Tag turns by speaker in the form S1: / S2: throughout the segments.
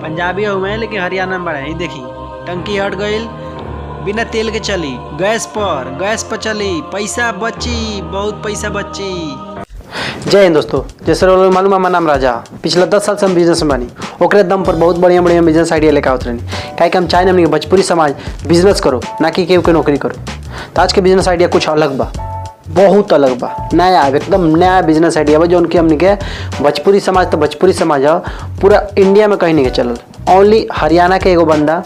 S1: पंजाबी हूँ मैं, लेकिन हरियाणा में बड़े। देखी टंकी हट गई, बिना तेल के चली, गैस पर चली, पैसा बची, बहुत पैसा बची।
S2: जय हिंद दोस्तों, जैसे मालूम हमारा नाम राजा। पिछला 10 साल से हम बिजनेस में बानी, ओकरे दम पर बहुत बढ़िया बढ़िया बिजनेस आइडिया लेकर आवत रहनी। काहे कि हम चाहे हमने भोजपुरी समाज बिजनेस करो, ना कि केहू के नौकरी करो। तो आज के बिजनेस आइडिया कुछ अलग बा, बहुत अलग बा, नया, एकदम नया बिजनेस आइडिया बा। जो उनके हमने के भोजपुरी समाज, तो भोजपुरी समाज है पूरा इंडिया में कहीं नहीं के चलल। ओनली हरियाणा के एगो बंदा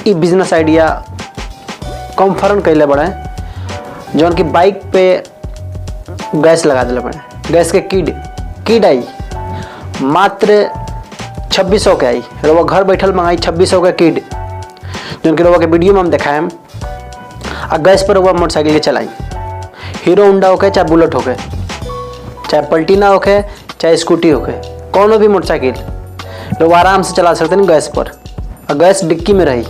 S2: ई बिजनेस आइडिया कन्फर्म कैले बड़े, जो उनकी बाइक पे गैस लगा दिले बड़े। गैस के किड आई मात्र 2600 के आई। रोवा घर बैठल मंगाई 2600 के किड, जो उनके रोवा के वीडियो में हम दिखाएं। आ गैस पर रोवा मोटरसाइकिल के चलाई, हीरो होंडा होके चाहे बुलेट होके, चाहे पल्टीना होके चाहे स्कूटी होके, कौनो भी मोटरसाइकिल लोग आराम से चला सकते हैं गैस पर। और गैस डिक्की में रही।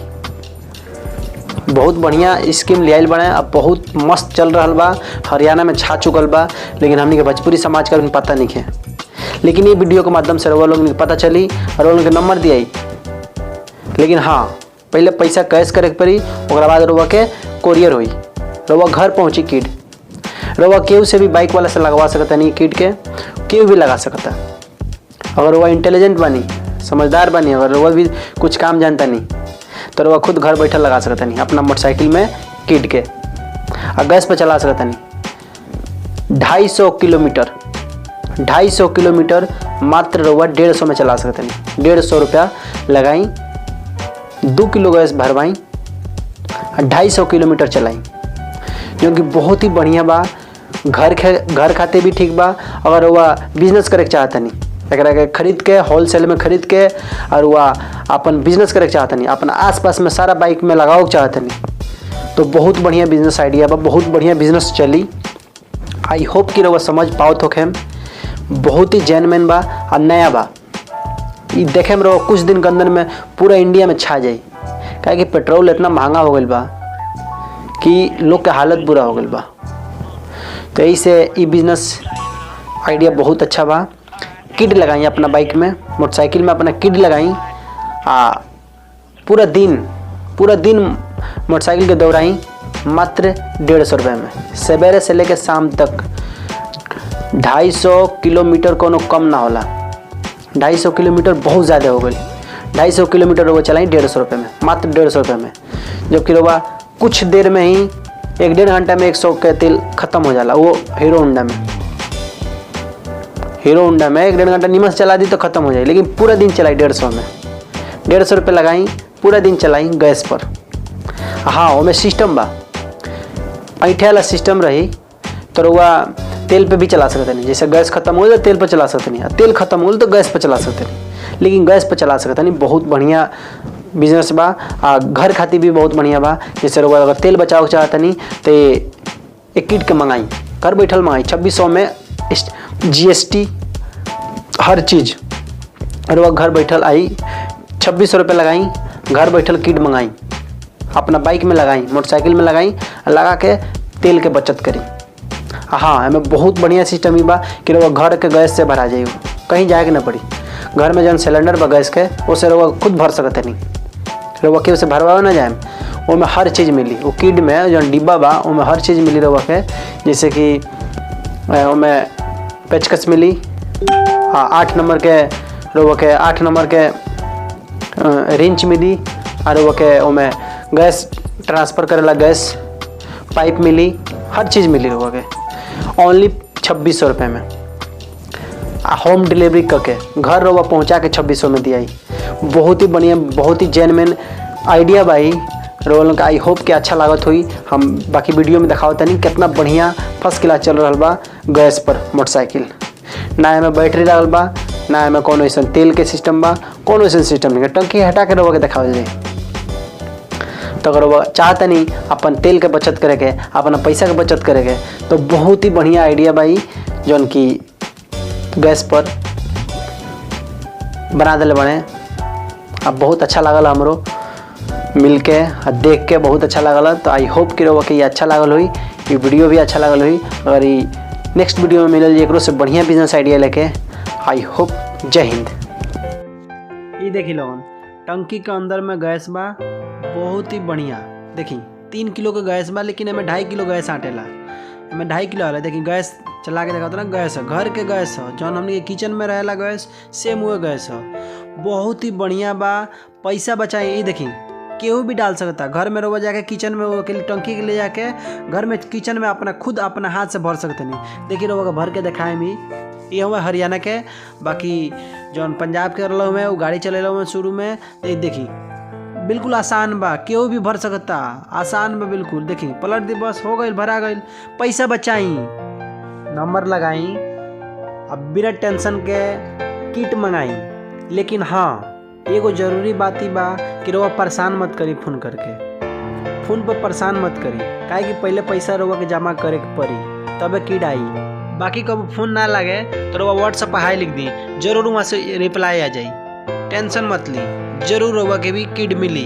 S2: बहुत बढ़िया स्कीम लियाल बने, अब बहुत मस्त चल रहा बा, हरियाणा में छा चुकल बा। लेकिन हमने के भोजपुरी समाज का भी पता नहीं है। लेकिन ये वीडियो के माध्यम से रउआ लोग पता चली और उन के नंबर दिया। लेकिन हाँ, पहले पैसा कैश करे के पड़ी, और बाद रउआ के कोरियर हुई, रउआ घर पहुँची किट। रउआ केहू से भी बाइक वाला से लगवा सकता नहीं, किट के केहू भी लगा सकता। अगर रउआ इंटेलिजेंट बनी, समझदार बनी, अगर रउआ भी कुछ काम जानता नहीं, तो रउआ खुद घर बैठल लगा सकता नहीं अपना मोटरसाइकिल में किट के, और गैस पर चला सकता नहीं। 250 किलोमीटर मात्र रउआ 150 में चला सकता नहीं। 150 रुपया लगाई, 2 किलो गैस भरवाई, 250 किलोमीटर चलाई, जो कि बहुत ही बढ़िया बा। घर खाते भी ठीक बा। अगर वह बिजनेस करे चाहता नहीं, एकरा के खरीद के होलसेल में खरीद के, और वह अपन बिजनेस करे चाहता नहीं, अपना आसपास में सारा बाइक में लगाओ चाहता नहीं, तो बहुत बढ़िया बिजनेस आइडिया बा, बहुत बढ़िया बिजनेस चली। आई होप कि रउआ समझ पाओ तो खेम, बहुत ही जेन्युइन बा और नया बा। ये देखे में रउआ कुछ दिन के अंदर में पूरा इंडिया में छा जाई। काहे कि पेट्रोल इतना महंगा हो गई बा कि लोग के हालत बुरा हो गई बा। तो यही से ये बिजनेस आइडिया बहुत अच्छा बा। किड लगाई अपना बाइक में, मोटरसाइकिल में अपना किड लगाई, पूरा दिन मोटरसाइकिल के दौड़ाई मात्र 150 रुपये में, सवेरे से लेकर शाम तक। 250 किलोमीटर कोनो कम ना होला। 250 किलोमीटर बहुत ज़्यादा हो गई। 250 किलोमीटर वो चलाई 150 रुपये में, मात्र 150 रुपये में। जबकि रउआ कुछ देर में ही 1-1.5 घंटा में 100 के तेल खत्म हो जाला। वो हीरो होंडा में 1-1.5 घंटा नीमन से चला दी तो खत्म हो जाए। लेकिन पूरा दिन चलाई 150 में, 150 रुपये लगाई, पूरा दिन चलाई गैस पर। हाँ, वो में सिस्टम बा, ऐठे वाला सिस्टम रही तो रउआ तेल पे भी चला सकते नहीं। जैसे गैस खत्म हो तो तेल पर चला सकते नहीं, तेल खत्म हो तो गैस पर चला सकते नहीं, लेकिन गैस पर चला सकते नहीं। बहुत बढ़िया बिजनेस बा। घर खातिर भी बहुत बढ़िया बा। जैसे रउआ अगर तेल बचाओ चाहता नहीं तो एक किट के मंगाई, घर बैठल मंगाई 2600 में, GST हर चीज़। रउआ घर बैठल आई, 2600 रुपये लगाई, घर बैठल किट मंगाई, अपना बाइक में लगाई, मोटरसाइकिल में लगाई, लगा के तेल के बचत करी। हाँ, हमें बहुत बढ़िया सिस्टम ही बा कि रउआ घर के गैस से भरा जाइए, कहीं जाए के ना पड़ी। घर में जौन सिलेंडर बा गैस के, उससे रउआ खुद भर सकते नहीं। रउआ के उसे भरवा ना जाए, वो में हर चीज़ मिली। वो किड में जौन डिब्बा बा, वो में हर चीज़ मिली रउआ के। जैसे कि वो में पेचकस मिली, 8 नंबर के रउआ के 8 नंबर के रिंच मिली, और रउआ के वो में गैस ट्रांसफ़र करेला गैस पाइप मिली, हर चीज़ मिली रउआ के ओनली 2600 रुपये में। होम डिलीवरी करके घर रउआ पहुँचा के 2600 में दिया। बहुत ही बढ़िया, बहुत ही जेन्युइन आइडिया भाई। रउआ लोग आई होप कि अच्छा लागत हुई। हम बाकी वीडियो में दिखावत नहीं कितना बढ़िया फर्स्ट क्लास चल रहा बा गैस पर मोटरसाइकिल। ना एमें बैटरी लगल बा, ना एमें कोनो ऐसा तेल के सिस्टम बा, कोनो ऐसा सिस्टम नहीं। टंकी हटा के रउआ के दिखावल जाए। तो अगर वो चाहता नहीं अपन तेल के बचत करेके, अपना पैसा के बचत करेके, तो बहुत ही बढ़िया आइडिया भाई जौन की गैस पर बना दिले बने। अब बहुत अच्छा लागल हमरो मिल के देख के, बहुत अच्छा लागल। तो आई होप कि रउआ के ये अच्छा लागल हुई, ये वीडियो भी अच्छा लागल हुई। अगर ये नेक्स्ट वीडियो में मिलल एकरो से बढ़िया बिजनेस आइडिया लेके। I hope. जय हिंद।
S1: ये देखी लोगन टंकी के अंदर में गैस बा बहुत ही बढ़िया। देखी 3 किलो के गैस बा लेकिन एमे 2.5 किलो गैस आटेला। एमे 2.5 किलो आला। देखी गैस चला के देखा तो ना गैस है, घर के गैस है जौन हमने के किचन में रहेला गैस सेम वो गैस है। बहुत ही बढ़िया बा, पैसा बचाई। ये देखी केहू भी डाल सकता घर में रहो जाके किचन में वो टंकी के ले जाके घर में किचन में अपना खुद अपना हाथ से भर सकते नहीं। देखिए रहो भर के दिखाए में ये हुआ हरियाणा के। बाकी जौन पंजाब के रहा में वो गाड़ी चले में शुरू में तो देखी बिल्कुल आसान बा, केहू भी भर सकता, आसान बा बिल्कुल। देखी पलट दी बस हो गई, भरा गई। पैसा बचाई, नंबर लगाई, अब बिना टेंशन के किट मंगाई। लेकिन हाँ एगो जरूरी बात ही बा कि रउआ परेशान मत करी फोन करके, फोन पर परेशान मत करी काहे कि पहले पैसा रउआ के जमा करे के पड़ी तबे किट आई। बाकी कब फोन ना लगे तो रउआ व्हाट्सएप पर हाई लिख दी, जरूर वहाँ से रिप्लाई आ जाई। टेंशन मत ली, जरूर रउआ के भी किट मिली।